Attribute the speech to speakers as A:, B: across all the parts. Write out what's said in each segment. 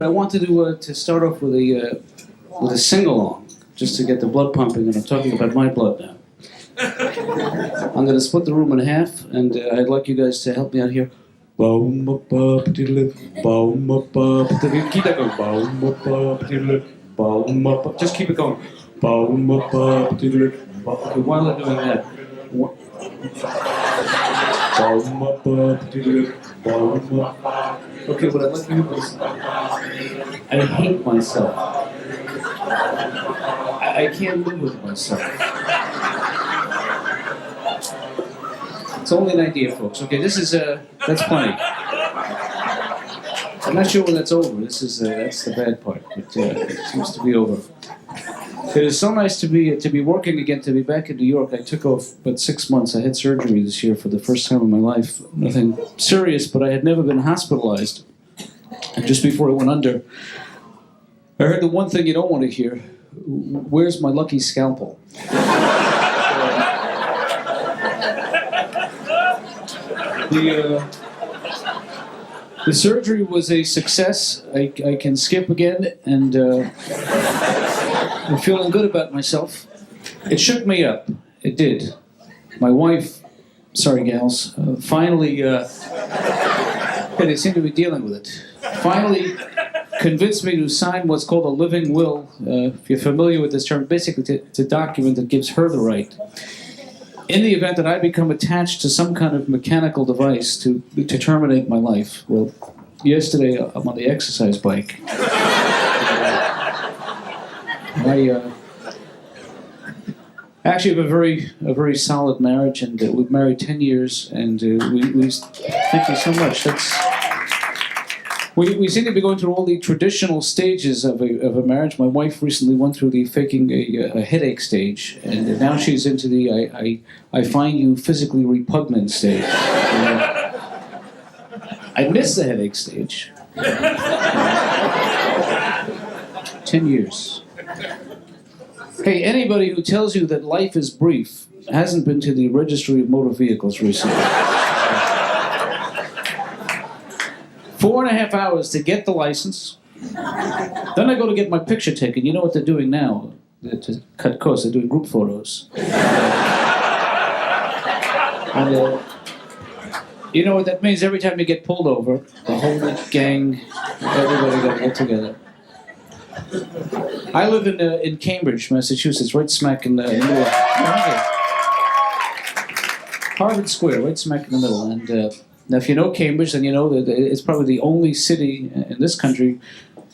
A: I wanted to start off with a sing-along, just to get the blood pumping, and I'm talking about my blood now. I'm going to split the room in half, and I'd like you guys to help me out here. Keep that going. Just keep it going. Okay, while I'm doing that, okay, what I'd like you to do is, I hate myself. I can't live with myself. It's only an idea, folks. Okay, this is that's plenty. I'm not sure when that's over. This is that's the bad part, but it seems to be over. It is so nice to be working again, to be back in New York. I took off about 6 months. I had surgery this year for the first time in my life. Nothing serious, but I had never been hospitalized. And just before I went under, I heard the one thing you don't want to hear: "Where's my lucky scalpel?" The surgery was a success. I can skip again, and I'm feeling good about myself. It shook me up. It did. My wife, sorry gals, finally, they seem to be dealing with it. Finally convinced me to sign what's called a living will. If you're familiar with this term, basically it's a document that gives her the right, in the event that I become attached to some kind of mechanical device, to terminate my life. Well, yesterday I'm on the exercise bike. I actually have a very solid marriage, and we've married 10 years, and we thank you so much. We seem to be going through all the traditional stages of a marriage. My wife recently went through the faking a headache stage, and now she's into the I find you physically repugnant stage. I missed the headache stage. 10 years. Hey, anybody who tells you that life is brief hasn't been to the Registry of Motor Vehicles recently. 4.5 hours to get the license. Then I go to get my picture taken. You know what they're doing now? To cut costs, they're doing group photos. And, you know what that means? Every time you get pulled over, the whole gang, everybody got to get together. I live in Cambridge, Massachusetts, right smack in the middle of Harvard Square, right smack in the middle. And now, if you know Cambridge, then you know that it's probably the only city in this country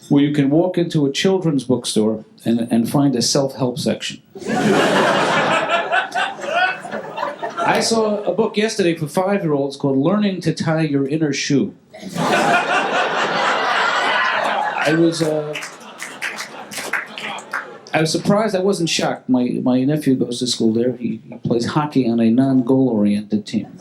A: where you can walk into a children's bookstore and find a self-help section. I saw a book yesterday for 5-year-olds called "Learning to Tie Your Inner Shoe." I was surprised. I wasn't shocked. My nephew goes to school there. He plays hockey on a non-goal-oriented team.